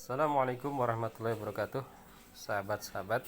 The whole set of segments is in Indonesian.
Assalamualaikum warahmatullahi wabarakatuh. Sahabat-sahabat,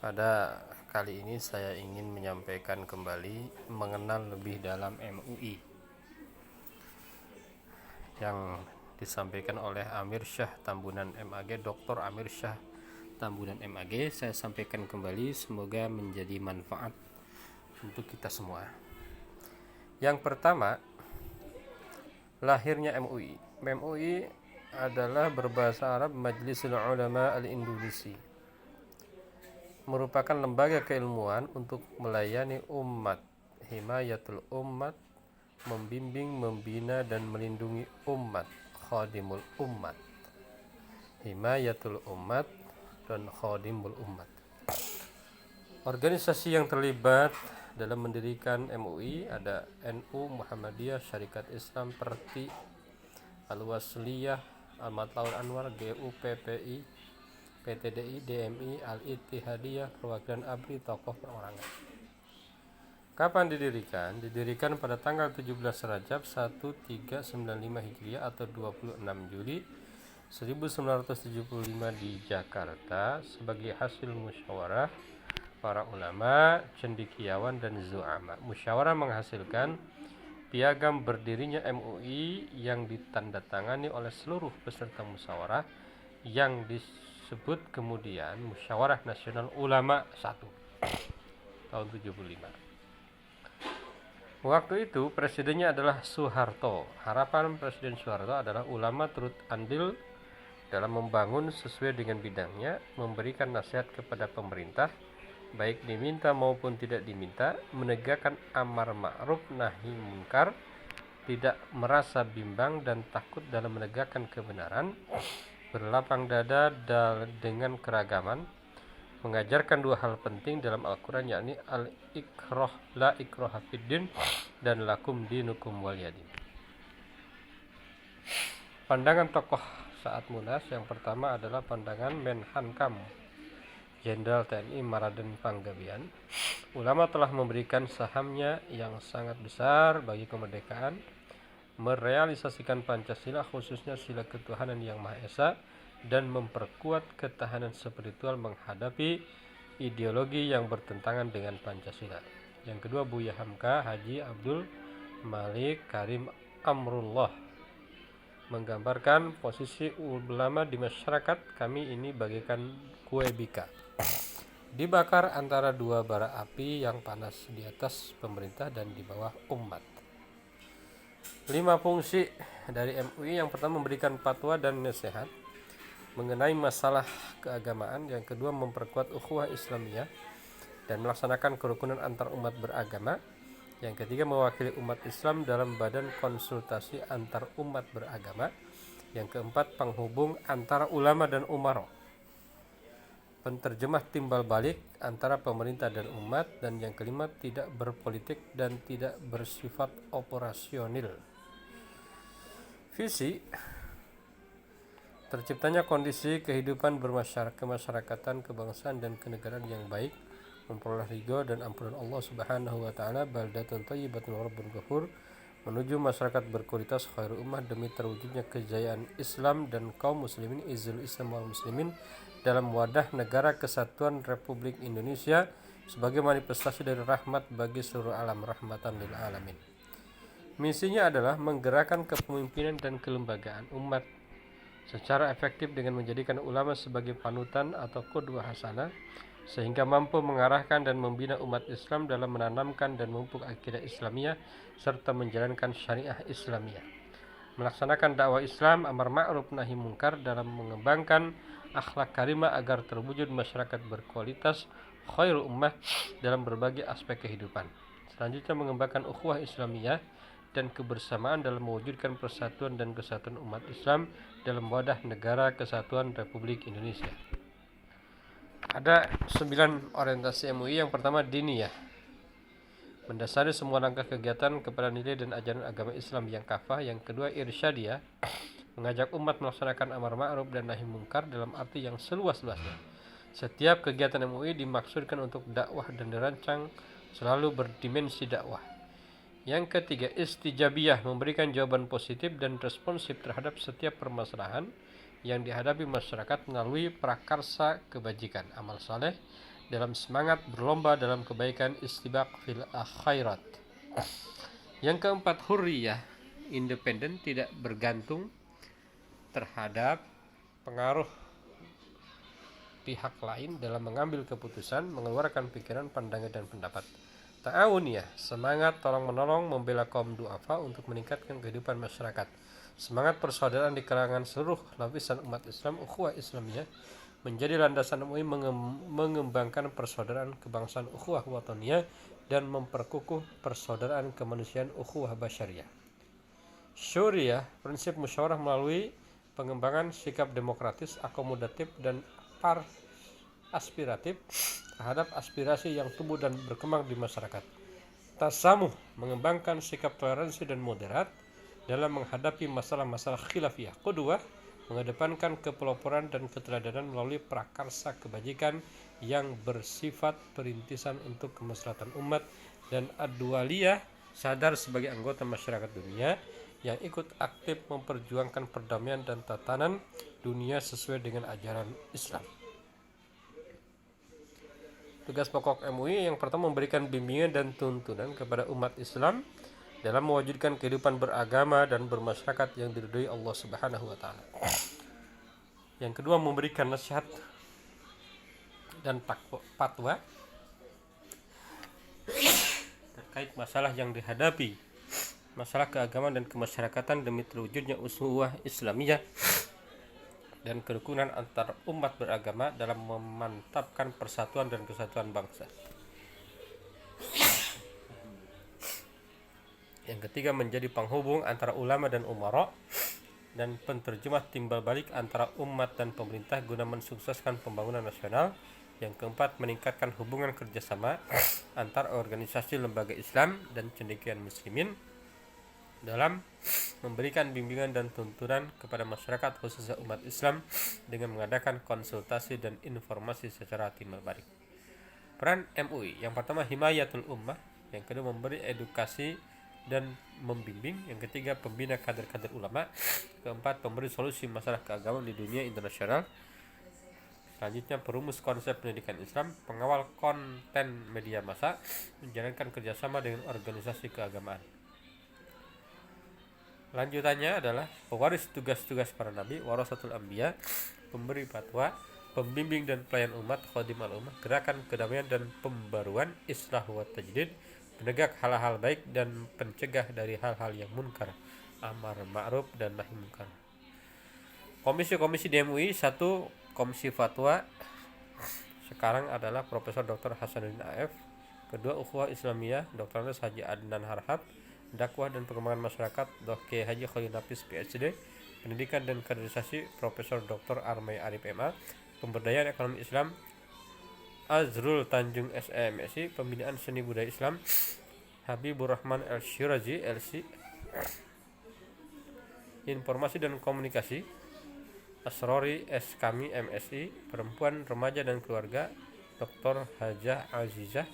pada kali ini saya ingin menyampaikan kembali mengenal lebih dalam MUI yang disampaikan oleh Amir Syah Tambunan MAG, Dr. Amir Syah Tambunan MAG. Saya sampaikan kembali, semoga menjadi manfaat untuk kita semua. Yang pertama, lahirnya MUI. MUI adalah berbahasa Arab Majlisul Ulama Al-Indonesia, merupakan lembaga keilmuan untuk melayani umat, himayatul umat, membimbing, membina dan melindungi umat, khadimul umat, himayatul umat dan khadimul umat. Organisasi yang terlibat dalam mendirikan MUI ada NU, Muhammadiyah, Syarikat Islam, Perti, Al-Wasliyah, Al-Matlaul Anwar, GU, PPI, PTDI, DMI, Al-Ittihadiyah, Perwakilan ABRI, tokoh perorangan. Kapan didirikan? Didirikan pada tanggal 17 Rajab 1395 Hijriah atau 26 Juli 1975 di Jakarta sebagai hasil musyawarah para ulama, cendekiawan dan zu'ama. Musyawarah menghasilkan piagam berdirinya MUI yang ditandatangani oleh seluruh peserta musyawarah yang disebut kemudian Musyawarah Nasional Ulama 1 tahun 75. Waktu itu presidennya adalah Soeharto. Harapan Presiden Soeharto adalah ulama turut andil dalam membangun sesuai dengan bidangnya, memberikan nasihat kepada pemerintah baik diminta maupun tidak diminta, menegakkan amar ma'ruf nahi munkar, tidak merasa bimbang dan takut dalam menegakkan kebenaran, berlapang dada dengan keragaman, mengajarkan dua hal penting dalam Al-Quran, yakni al-ikrah la ikraha fiddin dan lakum dinukum waliyadin. Pandangan tokoh saat Munas yang pertama adalah pandangan Menhankam Jenderal TNI Maraden Panggabean. Ulama telah memberikan sahamnya yang sangat besar bagi kemerdekaan, merealisasikan Pancasila khususnya sila ketuhanan yang Maha Esa, dan memperkuat ketahanan spiritual menghadapi ideologi yang bertentangan dengan Pancasila. Yang kedua, Buya Hamka Haji Abdul Malik Karim Amrullah menggambarkan posisi ulama di masyarakat. Kami ini bagaikan kue bika dibakar antara dua bara api yang panas, di atas pemerintah dan di bawah umat. 5 fungsi dari MUI. Yang pertama, memberikan fatwa dan nasihat mengenai masalah keagamaan. Yang kedua, memperkuat ukhuwah Islamiyah dan melaksanakan kerukunan antar umat beragama. Yang ketiga, mewakili umat Islam dalam badan konsultasi antar umat beragama. Yang keempat, penghubung antara ulama dan umaro, penterjemah timbal balik antara pemerintah dan umat. Dan yang kelima, tidak berpolitik dan tidak bersifat operasional. Visi: terciptanya kondisi kehidupan kemasyarakatan, kebangsaan dan kenegaraan yang baik, memperoleh ridho dan ampunan Allah Subhanahu wa taala, baldatun thayyibatun wa rabbun ghafur, menuju masyarakat berkualitas khairul ummah demi terwujudnya kejayaan Islam dan kaum muslimin, izul Islam wal muslimin dalam wadah negara kesatuan Republik Indonesia sebagai manifestasi dari rahmat bagi seluruh alam, rahmatan lil alamin. Misinya adalah menggerakkan kepemimpinan dan kelembagaan umat secara efektif dengan menjadikan ulama sebagai panutan atau qudwah hasanah, sehingga mampu mengarahkan dan membina umat Islam dalam menanamkan dan memupuk akidah Islamiyah serta menjalankan syariah Islamiyah, melaksanakan dakwah Islam, amar ma'ruf nahi munkar dalam mengembangkan akhlak karimah agar terwujud masyarakat berkualitas khairul ummah dalam berbagai aspek kehidupan. Selanjutnya, mengembangkan ukhuwah Islamiyah dan kebersamaan dalam mewujudkan persatuan dan kesatuan umat Islam dalam wadah negara kesatuan Republik Indonesia. Ada 9 orientasi MUI. Yang pertama, diniyah, mendasari semua langkah kegiatan kepada nilai dan ajaran agama Islam yang kafah. Yang kedua, irsyadiyah, mengajak umat melaksanakan amar ma'ruf dan nahi munkar dalam arti yang seluas-luasnya. Setiap kegiatan MUI dimaksudkan untuk dakwah dan dirancang selalu berdimensi dakwah. Yang ketiga, istijabiyah, memberikan jawaban positif dan responsif terhadap setiap permasalahan yang dihadapi masyarakat melalui prakarsa kebajikan amal saleh dalam semangat berlomba dalam kebaikan istibaq fil khairat. Yang keempat, hurriyah, independen, tidak bergantung terhadap pengaruh pihak lain dalam mengambil keputusan, mengeluarkan pikiran, pandangan, dan pendapat. Ta'awuniyah, semangat tolong-menolong membela kaum du'afa untuk meningkatkan kehidupan masyarakat. Semangat persaudaraan di kalangan seluruh lapisan umat Islam, ukhuwah Islamiyah, menjadi landasan MUI mengembangkan persaudaraan kebangsaan ukhuwah wataniyah dan memperkukuh persaudaraan kemanusiaan ukhuwah basyariyah. Syuriah, prinsip musyawarah melalui pengembangan sikap demokratis, akomodatif, dan aspiratif terhadap aspirasi yang tumbuh dan berkembang di masyarakat. Tasamuh, mengembangkan sikap toleransi dan moderat dalam menghadapi masalah-masalah khilafiyah. Kedua, mengedepankan kepeloporan dan keteladanan melalui prakarsa kebajikan yang bersifat perintisan untuk kemaslahatan umat. Dan ad-dualiyah, sadar sebagai anggota masyarakat dunia yang ikut aktif memperjuangkan perdamaian dan tatanan dunia sesuai dengan ajaran Islam. Tugas pokok MUI yang pertama, memberikan bimbingan dan tuntunan kepada umat Islam dalam mewujudkan kehidupan beragama dan bermasyarakat yang diridhoi Allah Subhanahu wa taala. Yang kedua, memberikan nasihat dan fatwa terkait masalah yang dihadapi, masalah keagamaan dan kemasyarakatan demi terwujudnya ukhuwah Islamiyah dan kerukunan antar umat beragama dalam memantapkan persatuan dan kesatuan bangsa. Yang ketiga, menjadi penghubung antara ulama dan umara dan penterjemah timbal balik antara umat dan pemerintah guna mensukseskan pembangunan nasional. Yang keempat, meningkatkan hubungan kerjasama antar organisasi lembaga Islam dan cendekiawan muslimin dalam memberikan bimbingan dan tuntunan kepada masyarakat khususnya umat Islam dengan mengadakan konsultasi dan informasi secara timbal balik. Peran MUI, yang pertama himayatul ummah, yang kedua memberi edukasi dan membimbing, yang ketiga pembina kader-kader ulama, keempat pemberi solusi masalah keagamaan di dunia internasional, selanjutnya perumus konsep pendidikan Islam, pengawal konten media massa, menjalankan kerjasama dengan organisasi keagamaan. Lanjutannya adalah pewaris tugas-tugas para nabi, warasatul anbiya, pemberi fatwa, pembimbing dan pelayan umat, khadim al-ummah, gerakan kedamaian dan pembaruan, islah wa tajdid, penegak hal-hal baik dan pencegah dari hal-hal yang munkar, amar ma'ruf dan nahi munkar. Komisi-komisi di MUI, 1. Komisi Fatwa sekarang adalah Profesor Dr. Hasanuddin AF. Kedua, Ukhuwah Islamiyah, Dr. Andes Haji Adnan Harhab. Dakwah dan pengembangan masyarakat, Dr. Haji Khalil Nafis PhD. Pendidikan dan kaderisasi, Profesor Dr. Armai Arif MA. Pemberdayaan ekonomi Islam, Azrul Tanjung SMSI. Pembinaan seni budaya Islam, Habibur Rahman El-Shirazi LC. Informasi dan komunikasi, Asrori S. Kami MSI. Perempuan, remaja dan keluarga, Dr. Hajah Azizah.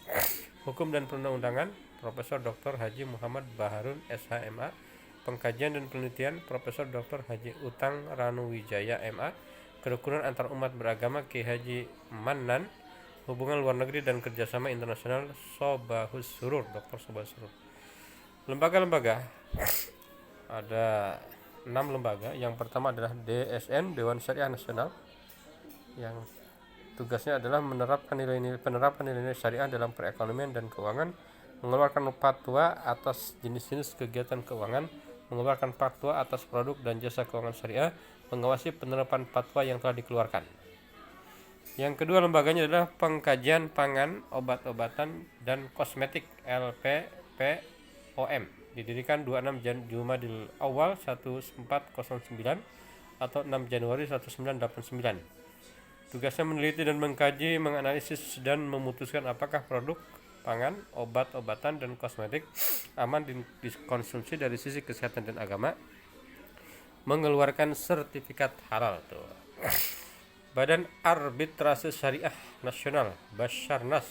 Hukum dan perundang-undangan, Profesor Dr. Haji Muhammad Baharun SHMA. Pengkajian dan penelitian, Profesor Dr. Haji Utang Ranuwijaya MA. Kerukunan antar umat beragama, Ki Haji Mannan. Hubungan luar negeri dan kerjasama internasional, Sobahus Surur, Dr. Sobahus Surur. Lembaga-lembaga, ada 6 lembaga. Yang pertama adalah DSN, Dewan Syariah Nasional, yang tugasnya adalah penerapan nilai-nilai syariah dalam perekonomian dan keuangan, mengeluarkan fatwa atas jenis-jenis kegiatan keuangan, mengeluarkan fatwa atas produk dan jasa keuangan syariah, mengawasi penerapan fatwa yang telah dikeluarkan. Yang kedua lembaganya adalah Pengkajian Pangan, Obat-obatan dan Kosmetik LPPOM, didirikan 26 Jumadil Awal 1409 atau 6 Januari 1989. Tugasnya meneliti dan mengkaji, menganalisis dan memutuskan apakah produk pangan, obat-obatan dan kosmetik aman dikonsumsi dari sisi kesehatan dan agama, mengeluarkan sertifikat halal tuh. Badan Arbitrase Syariah Nasional Basarnas,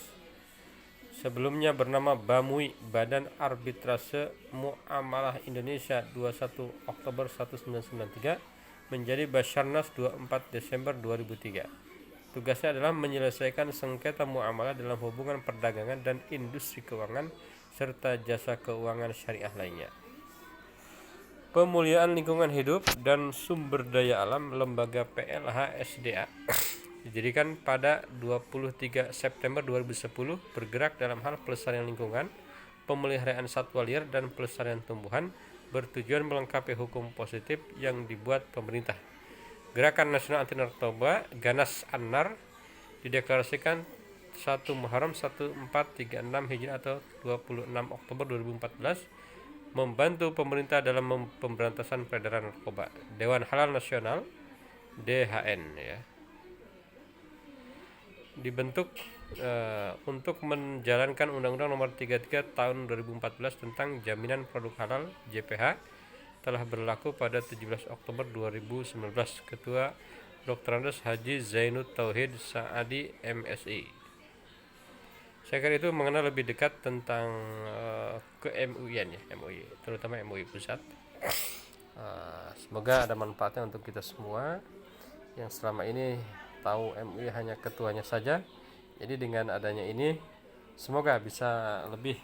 sebelumnya bernama BAMUI, Badan Arbitrase Muamalah Indonesia, 21 Oktober 1993, menjadi Basarnas 24 Desember 2003. Tugasnya adalah menyelesaikan sengketa muamalah dalam hubungan perdagangan dan industri keuangan serta jasa keuangan syariah lainnya. Pemuliaan lingkungan hidup dan sumber daya alam Lembaga PLHSDA didirikan pada 23 September 2010 bergerak dalam hal pelestarian lingkungan, pemeliharaan satwa liar dan pelestarian tumbuhan bertujuan melengkapi hukum positif yang dibuat pemerintah. Gerakan Nasional Anti Narkoba Ganas An-Nar dideklarasikan 1 Muharram 1436 Hijriah atau 26 Oktober 2014 membantu pemerintah dalam pemberantasan peredaran narkoba. Dewan Halal Nasional DHN ya dibentuk untuk menjalankan Undang-Undang Nomor 33 Tahun 2014 tentang Jaminan Produk Halal JPH telah berlaku pada 17 Oktober 2019. Ketua Dr. Andes Haji Zainud Tauhid Saadi MSI. Saya kira itu mengenal lebih dekat tentang ke MUI-an ya, MUI, terutama MUI pusat. Semoga ada manfaatnya untuk kita semua yang selama ini tahu MUI hanya ketuanya saja. Jadi dengan adanya ini semoga bisa lebih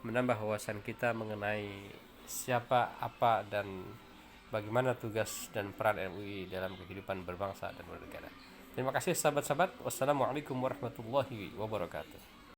menambah wawasan kita mengenai siapa, apa, dan bagaimana tugas dan peran MUI dalam kehidupan berbangsa dan bernegara. Terima kasih sahabat-sahabat. Wassalamualaikum warahmatullahi wabarakatuh.